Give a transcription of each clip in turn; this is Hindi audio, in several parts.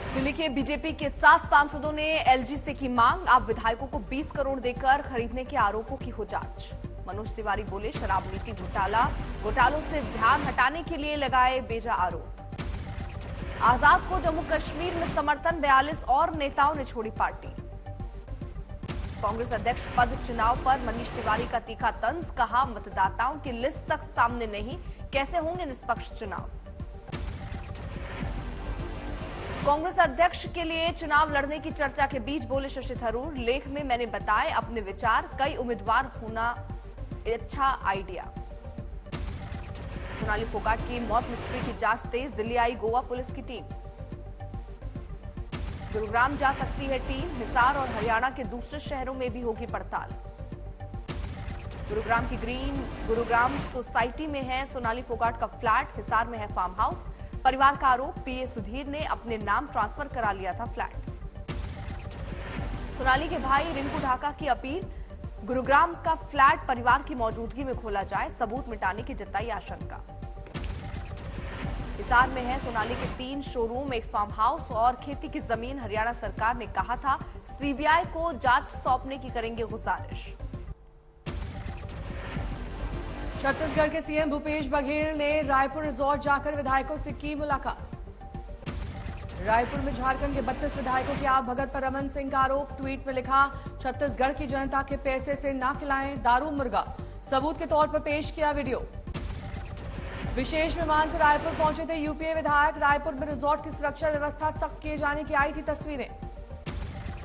दिल्ली के बीजेपी के 7 सांसदों ने एलजी से की मांग, आप विधायकों को 20 करोड़ देकर खरीदने के आरोपों की हो जांच। मनोज तिवारी बोले, शराब नीति घोटालों से ध्यान हटाने के लिए लगाए बेजा आरोप। आजाद को जम्मू कश्मीर में समर्थन, 42 और नेताओं ने छोड़ी पार्टी। कांग्रेस अध्यक्ष पद चुनाव पर मनीष तिवारी का तीखा तंज, कहा मतदाताओं की लिस्ट तक सामने नहीं, कैसे होंगे निष्पक्ष चुनाव। कांग्रेस अध्यक्ष के लिए चुनाव लड़ने की चर्चा के बीच बोले शशि थरूर, लेख में मैंने बताए अपने विचार, कई उम्मीदवार होना अच्छा आइडिया। सोनाली फोगाट की मौत मिस्ट्री की जांच तेज, दिल्ली आई गोवा पुलिस की टीम। गुरुग्राम जा सकती है टीम, हिसार और हरियाणा के दूसरे शहरों में भी होगी पड़ताल। गुरुग्राम की ग्रीन गुरुग्राम सोसाइटी में है सोनाली फोगाट का फ्लैट, हिसार में है फार्म हाउस। परिवार का आरोप, पीए सुधीर ने अपने नाम ट्रांसफर करा लिया था फ्लैट। सोनाली के भाई रिंकू ढाका की अपील, गुरुग्राम का फ्लैट परिवार की मौजूदगी में खोला जाए, सबूत मिटाने की जताई आशंका। हिसार में है सोनाली के 3 शोरूम, एक फार्म हाउस और खेती की जमीन। हरियाणा सरकार ने कहा था सीबीआई को जांच सौंपने की करेंगे गुजारिश। छत्तीसगढ़ के सीएम भूपेश बघेल ने रायपुर रिजॉर्ट जाकर विधायकों से की मुलाकात। रायपुर में झारखंड के 32 विधायकों की आवभगत पर रमन सिंह का आरोप। ट्वीट में लिखा, छत्तीसगढ़ की जनता के पैसे से ना खिलाएं दारू मुर्गा, सबूत के तौर पर पेश किया वीडियो। विशेष विमान से रायपुर पहुंचे थे यूपीए विधायक। रायपुर में रिजॉर्ट की सुरक्षा व्यवस्था सख्त किए जाने की आई थी तस्वीरें।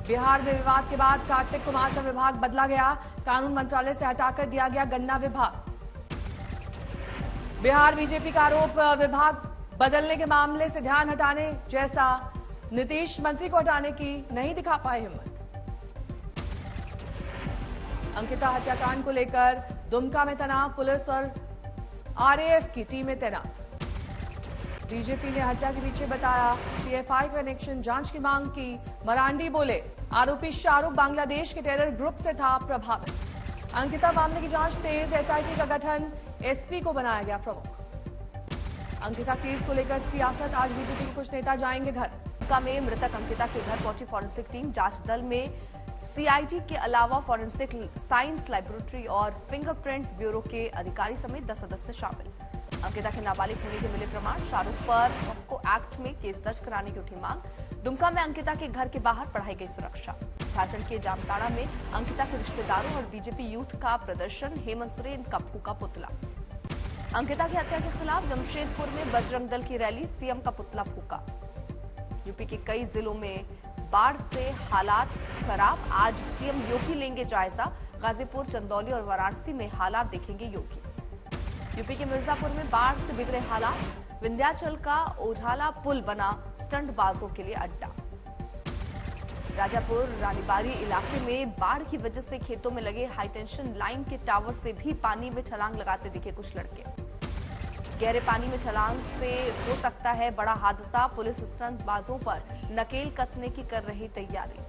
बिहार में विवाद के बाद कार्तिक कुमार का विभाग बदला गया, कानून मंत्रालय से हटाकर दिया गया गन्ना विभाग। बिहार बीजेपी का आरोप, विभाग बदलने के मामले से ध्यान हटाने जैसा नीतीश मंत्री को हटाने की नहीं दिखा पाए हिम्मत। अंकिता हत्याकांड को लेकर दुमका में तनाव, पुलिस और आरएएफ की टीमें तैनात। बीजेपी ने हत्या के पीछे बताया पीएफआई का कनेक्शन, जांच की मांग की। मरांडी बोले, आरोपी शाहरुख बांग्लादेश के टेरर ग्रुप से था प्रभावित। अंकिता मामले की जांच तेज, एसआईटी का गठन, एसपी को बनाया गया प्रमुख। अंकिता केस को लेकर सियासत, आज बीजेपी के कुछ नेता जाएंगे घर। दुमका में मृतक अंकिता के घर पहुंची फॉरेंसिक टीम। जांच दल में सीआईडी के अलावा फॉरेंसिक साइंस लैबोरेटरी और फिंगरप्रिंट ब्यूरो के अधिकारी समेत 10 सदस्य शामिल। अंकिता के नाबालिग होने के मिले प्रमाण, शाहरुख पर पॉक्सो एक्ट में केस दर्ज कराने की उठी मांग। दुमका में अंकिता के घर के बाहर बढ़ाई गई सुरक्षा। झारखंड के जामताड़ा में अंकिता के रिश्तेदारों और बीजेपी यूथ का प्रदर्शन, हेमंत सोरेन का फूका पुतला। अंकिता की हत्या के खिलाफ जमशेदपुर में बजरंग दल की रैली, सीएम का पुतला फूका। यूपी के कई जिलों में बाढ़ से हालात खराब, आज सीएम योगी लेंगे जायजा। गाजीपुर, चंदौली और वाराणसी में हालात देखेंगे योगी। यूपी के मिर्जापुर में बाढ़ से बिगड़े हालात, विंध्याचल का ओझाला पुल बना स्टंटबाजों के लिए अड्डा। राजापुर रानीबारी इलाके में बाढ़ की वजह से खेतों में लगे हाईटेंशन लाइन के टावर से भी पानी में छलांग लगाते दिखे कुछ लड़के। गहरे पानी में छलांग से हो सकता है बड़ा हादसा, पुलिस स्टंटबाजों पर नकेल कसने की कर रही तैयारी।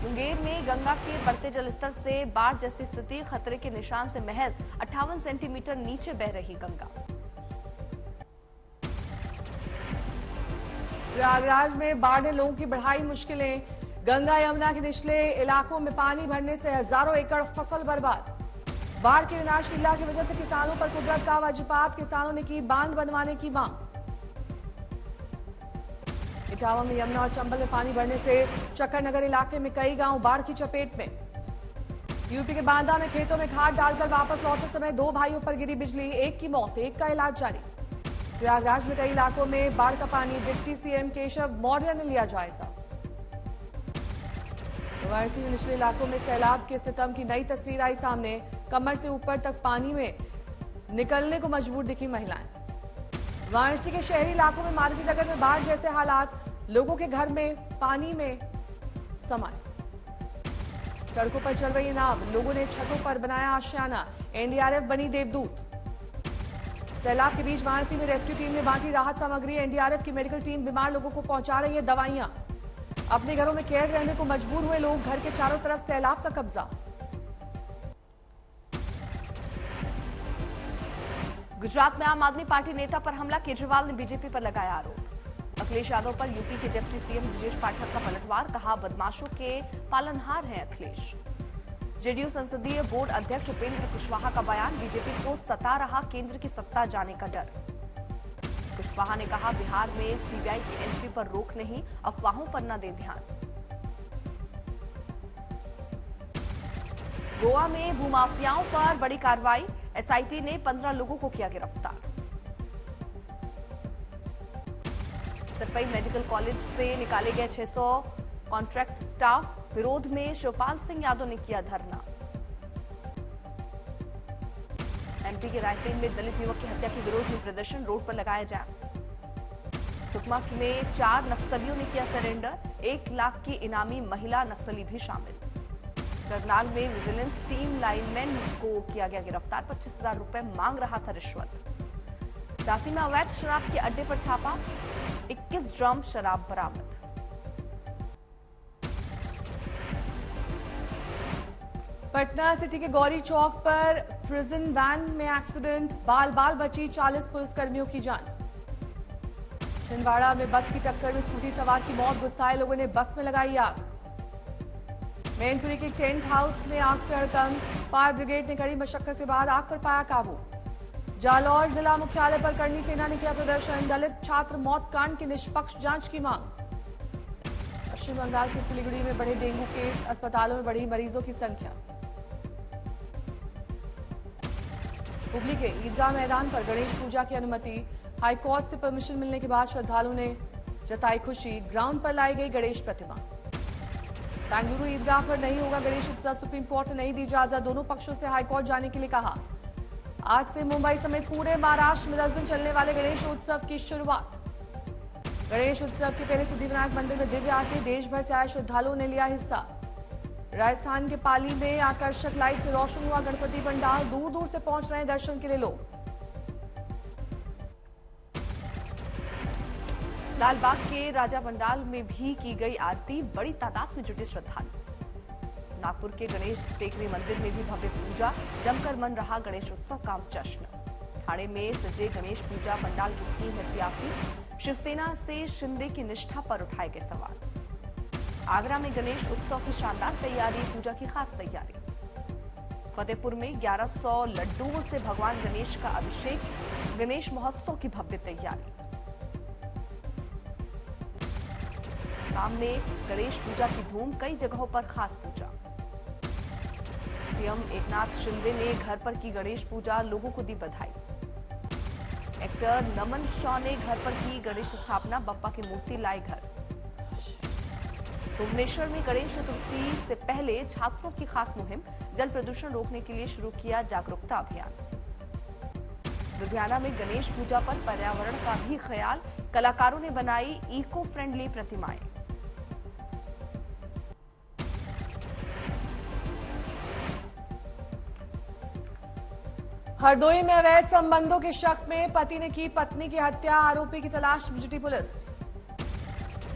मुंगेर में गंगा के बढ़ते जलस्तर से बाढ़ जैसी स्थिति, खतरे के निशान से महज 58 सेंटीमीटर नीचे बह रही गंगा। प्रयागराज में बाढ़ ने लोगों की बढ़ाई मुश्किलें। गंगा यमुना के निचले इलाकों में पानी भरने से हजारों एकड़ फसल बर्बाद। बाढ़ की विनाशलीला की वजह से किसानों पर कुदरत का वज्रपात, किसानों ने की बांध बनवाने की मांग। इटावा में यमुना और चंबल में पानी भरने से चक्करनगर इलाके में कई गांव बाढ़ की चपेट में। यूपी के बांदा में खेतों में खाद डालकर वापस लौटते समय 2 भाइयों पर गिरी बिजली, एक की मौत, एक का इलाज जारी। प्रयागराज में कई इलाकों में बाढ़ का पानी, डिप्टी सीएम केशव मौर्य ने लिया जायजा। वाराणसी में निचले इलाकों में सैलाब के सितम की नई तस्वीर आई सामने, कमर से ऊपर तक पानी में निकलने को मजबूर दिखी महिलाएं। वाराणसी के शहरी इलाकों में मारुति नगर में बाढ़ जैसे हालात, लोगों के घर में पानी में समाये। सड़कों पर चल रही नाव, लोगों ने छतों पर बनाया आशियाना, एनडीआरएफ बनी देवदूत। सैलाब के बीच वाराणसी में रेस्क्यू टीम ने बांटी राहत सामग्री, एनडीआरएफ की मेडिकल टीम बीमार लोगों को पहुंचा रही है दवाइयां। अपने घरों में कैद रहने को मजबूर हुए लोग, घर के चारों तरफ सैलाब का कब्जा। गुजरात में आम आदमी पार्टी नेता पर हमला, केजरीवाल ने बीजेपी पर लगाया आरोप। अखिलेश यादव पर यूपी के डिप्टी सीएम ब्रजेश पाठक का पलटवार, कहा बदमाशों के पालनहार हैं अखिलेश। जेडीयू संसदीय बोर्ड अध्यक्ष उपेंद्र कुशवाहा का बयान, बीजेपी को सता रहा केंद्र की सत्ता जाने का डर। कुशवाहा ने कहा बिहार में सीबीआई की एंट्री पर रोक नहीं, अफवाहों पर न दें ध्यान। गोवा में भूमाफियाओं पर बड़ी कार्रवाई, एसआईटी ने 15 लोगों को किया गिरफ्तार। सफाई मेडिकल कॉलेज से निकाले गए 600 कॉन्ट्रैक्ट स्टाफ, विरोध में शिवपाल सिंह यादव ने किया धरना। एमपी के रायसेन में दलित युवक की हत्या के विरोध में प्रदर्शन, रोड पर लगाया जैम। सुकमा में 4 नक्सलियों ने किया सरेंडर, 1 लाख की इनामी महिला नक्सली भी शामिल। करनाल में विजिलेंस टीम लाइनमैन को किया गया गिरफ्तार, 25,000 रुपए मांग रहा था रिश्वत। झांसी में अवैध शराब के अड्डे पर छापा, 21 ड्रम शराब बरामद। पटना सिटी के गौरी चौक पर प्रिजन वैन में एक्सीडेंट, बाल बाल बची 40 पुलिसकर्मियों की जान। छिंदवाड़ा में बस की टक्कर में स्कूटी सवार की मौत, गुस्साए लोगों ने बस में लगाई आग। मैनपुरी के टेंट हाउस में आग से हड़कंप, फायर ब्रिगेड ने कड़ी मशक्कत के बाद आग पर पाया काबू। जालौर जिला मुख्यालय पर करनी सेना ने किया प्रदर्शन, दलित छात्र मौत कांड की निष्पक्ष जांच की मांग। पश्चिम बंगाल के सिलीगुड़ी में बढ़े डेंगू केस, अस्पतालों में बढ़ी मरीजों की संख्या। हुगली के ईदगाह मैदान पर गणेश पूजा की अनुमति, हाईकोर्ट से परमिशन मिलने के बाद श्रद्धालुओं ने जताई खुशी, ग्राउंड पर लाई गई गणेश प्रतिमा। बेंगलुरु ईदगाह पर नहीं होगा गणेश उत्सव, सुप्रीम कोर्ट ने नहीं दी इजाजत, दोनों पक्षों से हाईकोर्ट जाने के लिए कहा। आज से मुंबई समेत पूरे महाराष्ट्र में 10 दिन चलने वाले गणेश उत्सव की शुरुआत। गणेश उत्सव के पहले सिद्धिविनायक मंदिर में दिव्य आरती, देश भर से आए श्रद्धालुओं ने लिया हिस्सा। राजस्थान के पाली में आकर्षक लाइट से रोशन हुआ गणपति पंडाल, दूर दूर से पहुंच रहे हैं दर्शन के लिए लोग। लालबाग के राजा पंडाल में भी की गई आरती, बड़ी तादाद में जुटे श्रद्धालु। नागपुर के गणेश टेकरी मंदिर में भी भव्य पूजा, जमकर मन रहा गणेश उत्सव का जश्न। ठाणे में सजे गणेश पूजा पंडाल की थीम है सियासी, शिवसेना से शिंदे की निष्ठा पर उठाए गए सवाल। आगरा में गणेश उत्सव की शानदार तैयारी, पूजा की खास तैयारी। फतेहपुर में 1100 लड्डुओं से भगवान गणेश का अभिषेक, गणेश महोत्सव की भव्य तैयारी। सामने गणेश पूजा की धूम, कई जगहों पर खास पूजा। सीएम एकनाथ शिंदे ने घर पर की गणेश पूजा, लोगों को दी बधाई। एक्टर नमन शॉ ने घर पर की गणेश स्थापना, बप्पा की मूर्ति लाए घर। भुवनेश्वर में गणेश चतुर्थी से पहले छात्रों की खास मुहिम, जल प्रदूषण रोकने के लिए शुरू किया जागरूकता अभियान। लुधियाना में गणेश पूजा पर पर्यावरण का भी ख्याल, कलाकारों ने बनाई इको फ्रेंडली प्रतिमाएं। हरदोई में अवैध संबंधों के शक में पति ने की पत्नी की हत्या, आरोपी की तलाश में जुटी पुलिस।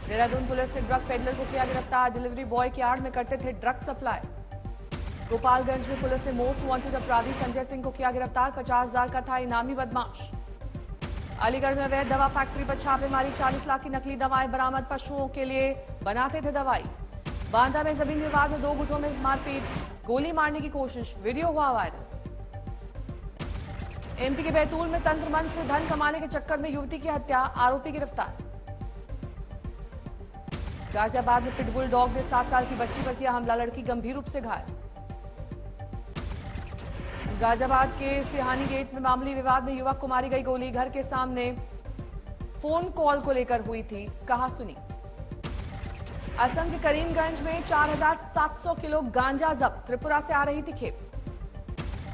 देहरादून पुलिस ने ड्रग पेडलर को किया गिरफ्तार, डिलीवरी बॉय की आड़ में करते थे ड्रग सप्लाई। गोपालगंज में पुलिस ने मोस्ट वांटेड अपराधी संजय सिंह को किया गिरफ्तार, 50,000 का था इनामी बदमाश। अलीगढ़ में अवैध दवा फैक्ट्री पर छापेमारी, 40 लाख की नकली दवाएं बरामद, पशुओं के लिए बनाते थे दवाई। बांदा में जमीन विवाद में 2 गुटों में मारपीट, गोली मारने की कोशिश, वीडियो हुआ वायरल। एमपी के बैतूल में तंत्र मंत्र से धन कमाने के चक्कर में युवती की हत्या, आरोपी गिरफ्तार। गाजियाबाद में पिटबुल डॉग ने 7 साल की बच्ची पर किया हमला, लड़की गंभीर रूप से घायल। गाजियाबाद के सिहानी गेट में मामूली विवाद में युवक को मारी गई गोली, घर के सामने फोन कॉल को लेकर हुई थी कहा सुनी। असम के करीमगंज में 4,700 किलो गांजा जब्त, त्रिपुरा से आ रही थी खेप।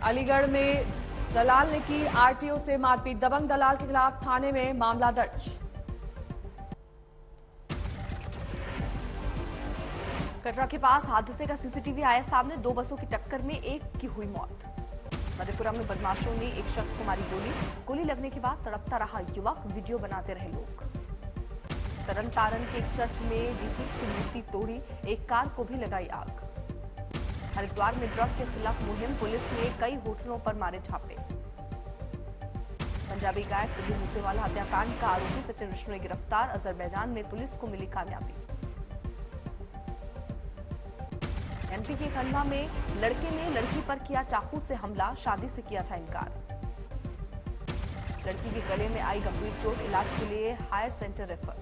अलीगढ़ में दलाल ने की आरटीओ से मारपीट, दबंग दलाल के खिलाफ थाने में मामला दर्ज। कटरा के पास हादसे का सीसीटीवी आया सामने, 2 बसों की टक्कर में एक की हुई मौत। मधेपुरा में बदमाशों ने एक शख्स को मारी गोली लगने के बाद तड़पता रहा युवक, वीडियो बनाते रहे लोग। तरन तारण के एक चर्च में जीसस की मूर्ति तोड़ी, एक कार को भी लगाई आग। हरिद्वार में ड्रग के खिलाफ मुहिम, पुलिस ने कई होटलों पर मारे छापे। पंजाबी गायक सिद्धू मूसेवाला हत्याकांड का आरोपी सचिन विष्णु गिरफ्तार। अजरबैजान में पुलिस को मिली कामयाबी। एमपी के खंडवा में लड़के ने लड़की पर किया चाकू से हमला, शादी से किया था इनकार। लड़की के गले में आई गंभीर चोट, इलाज के लिए हायर सेंटर रेफर।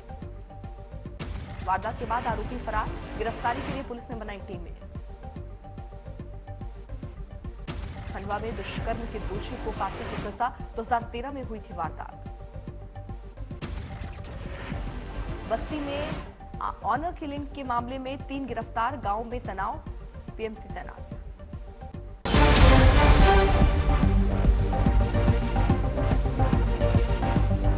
वारदात के बाद आरोपी फरार, गिरफ्तारी के लिए पुलिस ने बनाई टीमें। खंडवा में दुष्कर्म के दोषी को फांसी की सजा, 2013 में हुई थी वारदात। बस्ती में ऑनर किलिंग के मामले में 3 गिरफ्तार, गांव में तनाव, पीएमसी तैनात।